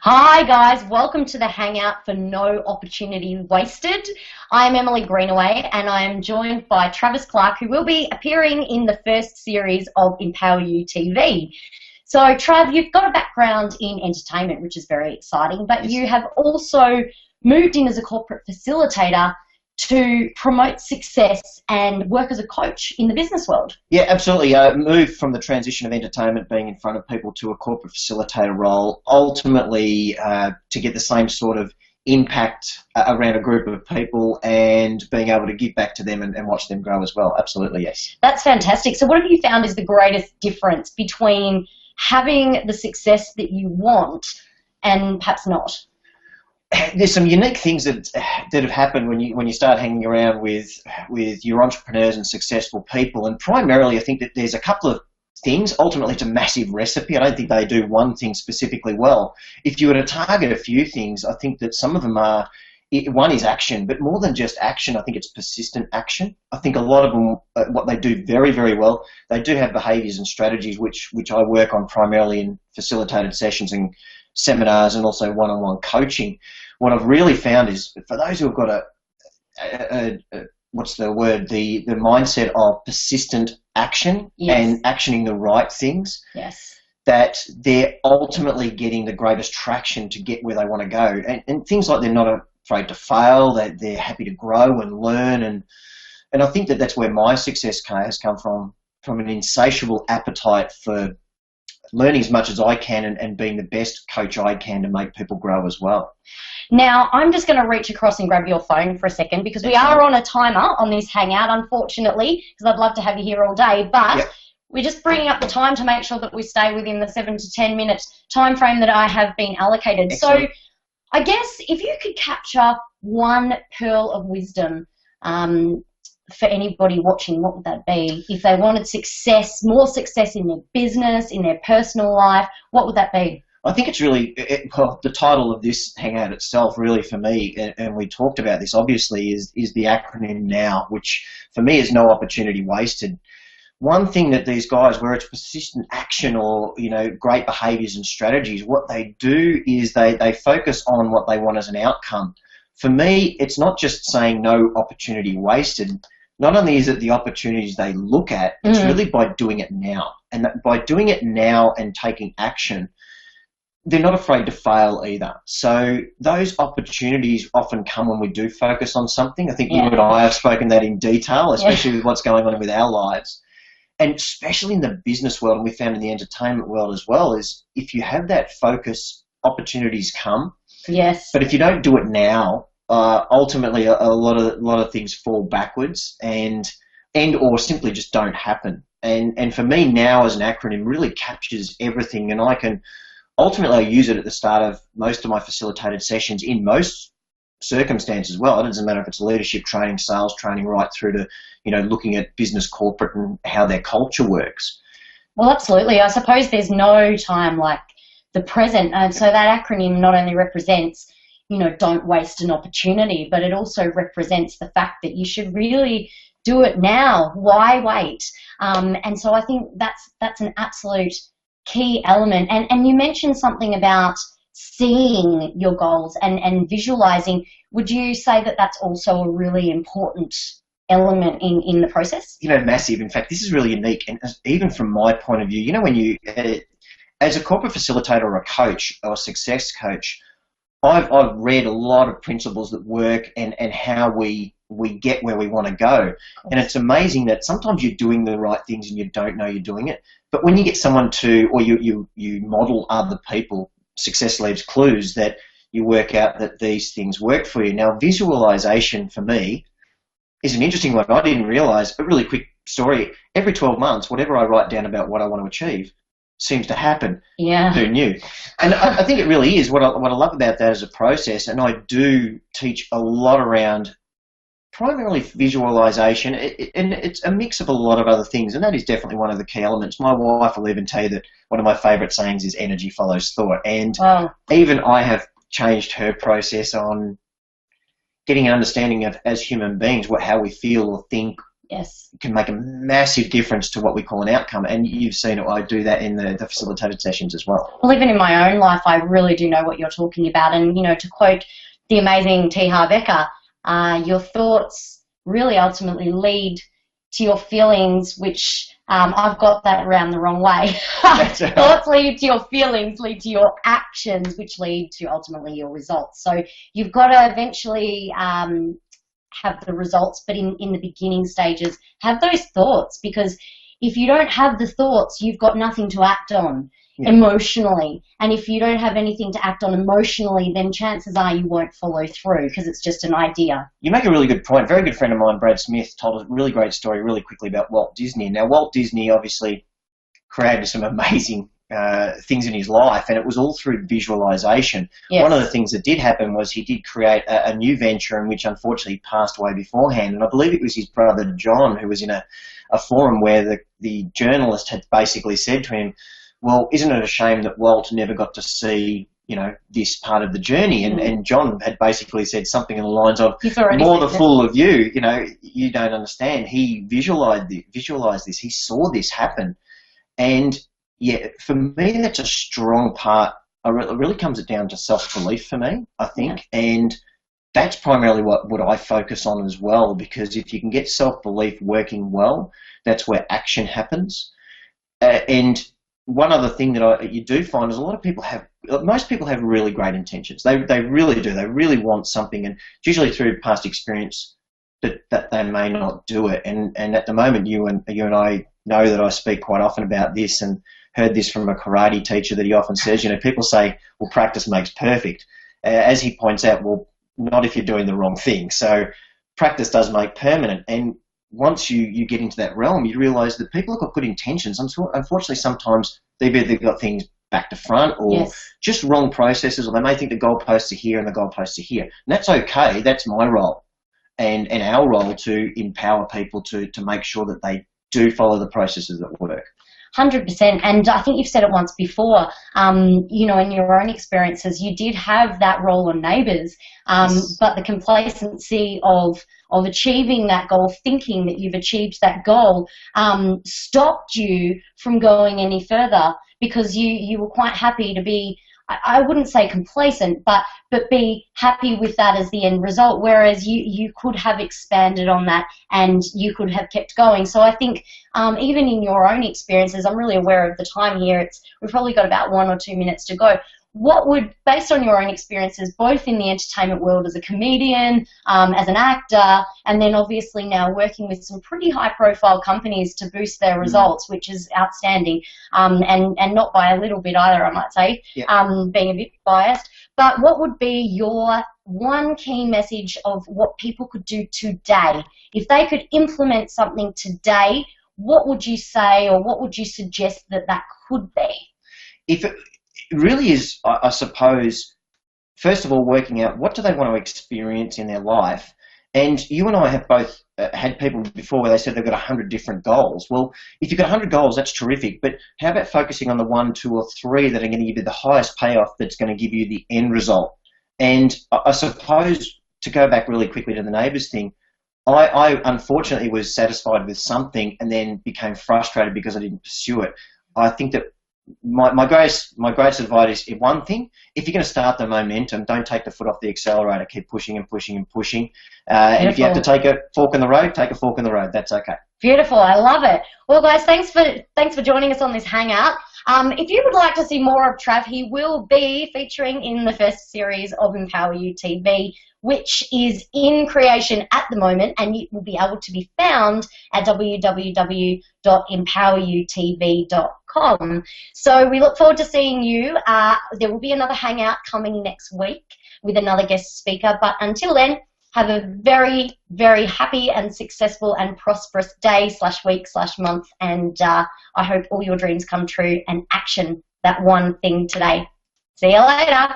Hi guys, welcome to the Hangout for No Opportunity Wasted. I'm Emily Greenaway and I am joined by Travis Clark, who will be appearing in the first series of Empower You TV. So Trav, you've got a background in entertainment, which is very exciting, but you have also moved in as a corporate facilitator to promote success and work as a coach in the business world. Yeah, absolutely. Moved from the transition of entertainment, being in front of people, to a corporate facilitator role, ultimately to get the same sort of impact around a group of people and being able to give back to them and watch them grow as well. Absolutely, yes. That's fantastic. So what have you found is the greatest difference between having the success that you want and perhaps not? There's some unique things that have happened when you start hanging around with your entrepreneurs and successful people, and primarily I think that there's a couple of things. Ultimately, it's a massive recipe. I don't think they do one thing specifically well. If you were to target a few things, I think that some of them are, one is action, but more than just action, I think it's persistent action. I think a lot of them, what they do very, very well, they do have behaviours and strategies which I work on primarily in facilitated sessions and seminars and also one-on-one coaching. What I've really found is, for those who have got the mindset of persistent action and actioning the right things, that they're ultimately getting the greatest traction to get where they want to go. And things like they're not afraid to fail, that they're happy to grow and learn. And I think that that's where my success has come from an insatiable appetite for learning as much as I can and being the best coach I can to make people grow as well. Now, I'm just going to reach across and grab your phone for a second because we are on a timer on this Hangout, unfortunately, because I'd love to have you here all day, but we're just bringing up the time to make sure that we stay within the 7 to 10 minute time frame that I have been allocated. Excellent. So I guess if you could capture one pearl of wisdom for anybody watching, what would that be? If they wanted success, more success in their business, in their personal life, what would that be? I think it's really, well, the title of this Hangout itself really for me, and we talked about this obviously, is the acronym NOW, which for me is no opportunity wasted. One thing that these guys, where it's persistent action or, great behaviours and strategies, what they do is they focus on what they want as an outcome. For me, it's not just saying no opportunity wasted. Not only is it the opportunities they look at, it's really by doing it now. And by doing it now and taking action, they're not afraid to fail either. So those opportunities often come when we do focus on something. I think you and I have spoken that in detail, especially with what's going on with our lives. And especially in the business world, and we found in the entertainment world as well, is if you have that focus, opportunities come. Yes. But if you don't do it now, ultimately a lot of things fall backwards and or simply just don't happen. And for me, NOW as an acronym really captures everything, and ultimately I use it at the start of most of my facilitated sessions in most circumstances. Well, it doesn't matter if it's leadership training, sales training, right through to looking at business, corporate, and how their culture works. Well, absolutely. I suppose there's no time like the present, and so that acronym not only represents don't waste an opportunity, but it also represents the fact that you should really do it now. Why wait? And so I think that's an absolute key element. And you mentioned something about seeing your goals and visualizing. Would you say that that's also a really important element in the process? Massive. In fact, this is really unique. And even from my point of view, when you, as a corporate facilitator or a coach or a success coach, I've read a lot of principles that work and how we get where we want to go. And it's amazing that sometimes you're doing the right things and you don't know you're doing it. But when you get someone or you model other people, success leaves clues that you work out that these things work for you. Now, visualization for me is an interesting one. I didn't realize, a really quick story. Every 12 months, whatever I write down about what I want to achieve seems to happen. Yeah. Who knew? And I think it really is. What I love about that as a process, and I do teach a lot around primarily visualization, and it's a mix of a lot of other things, and that is definitely one of the key elements. My wife will even tell you that one of my favourite sayings is energy follows thought, and even I have changed her process on getting an understanding of, as human beings, how we feel or think Yes. can make a massive difference to what we call an outcome. And you've seen it. I do that in the facilitated sessions as well. Well, even in my own life, I really do know what you're talking about. And, you know, to quote the amazing T. Harv Eker, your thoughts really ultimately lead to your feelings, which I've got that around the wrong way. Thoughts lead to your feelings, lead to your actions, which lead to ultimately your results. So you've got to eventually have the results, but in the beginning stages, have those thoughts, because if you don't have the thoughts, you've got nothing to act on emotionally. And if you don't have anything to act on emotionally, then chances are you won't follow through, because it's just an idea. You make a really good point. A very good friend of mine, Brad Smith, told a really great story really quickly about Walt Disney. Now, Walt Disney obviously created some amazing things in his life, and it was all through visualization. Yes. One of the things that did happen was he did create a new venture, in which unfortunately passed away beforehand, and I believe it was his brother John who was in a forum where the journalist had basically said to him, well, isn't it a shame that Walt never got to see, you know, this part of the journey? And John had basically said something along the lines of, more the fool of you, you know, you don't understand. He visualized this, he saw this happen. And yeah, for me, that's a strong part. It really comes down to self-belief for me, I think. Yeah. And that's primarily what I focus on as well, because if you can get self-belief working well, that's where action happens. And one other thing that you do find is most people have really great intentions. They really do. They really want something, and it's usually through past experience that they may not do it. And at the moment, you and I know that I speak quite often about this, and heard this from a karate teacher that he often says, you know, people say, well, practice makes perfect. As he points out, well, not if you're doing the wrong thing. So practice does make permanent. And once you get into that realm, you realise that people have got good intentions. Unfortunately, sometimes they've either got things back to front, or just wrong processes, or they may think the goalposts are here and the goalposts are here. And that's okay. That's my role and our role to empower people to make sure that they do follow the processes that work. 100%. And I think you've said it once before, you know, in your own experiences, you did have that role on Neighbours, but the complacency of achieving that goal, thinking that you've achieved that goal, stopped you from going any further, because you were quite happy to be, I wouldn't say complacent, but be happy with that as the end result, whereas you could have expanded on that and you could have kept going. So I think even in your own experiences, I'm really aware of the time here, we've probably got about 1 or 2 minutes to go. What would, based on your own experiences, both in the entertainment world as a comedian, as an actor, and then obviously now working with some pretty high-profile companies to boost their results, which is outstanding, and not by a little bit either, I might say, being a bit biased. But what would be your one key message of what people could do today? If they could implement something today, what would you say, or what would you suggest that could be? It really is, I suppose, first of all, working out what do they want to experience in their life. And you and I have both had people before where they said they've got 100 different goals. Well, if you've got 100 goals, that's terrific. But how about focusing on the 1, 2, or 3 that are going to give you the highest payoff, that's going to give you the end result? And I suppose, to go back really quickly to the Neighbours thing, I unfortunately was satisfied with something and then became frustrated because I didn't pursue it. I think that my greatest advice is one thing: if you're going to start the momentum, don't take the foot off the accelerator. Keep pushing and pushing and pushing. And if you have to take a fork in the road, take a fork in the road. That's okay. Beautiful. I love it. Well, guys, thanks for joining us on this hangout. If you would like to see more of Trav, he will be featuring in the first series of Empower You TV, which is in creation at the moment, and it will be able to be found at www.empowerutv.com. So we look forward to seeing you. There will be another hangout coming next week with another guest speaker, but until then, have a very, very happy and successful and prosperous day / week / month, and I hope all your dreams come true and action that one thing today. See you later.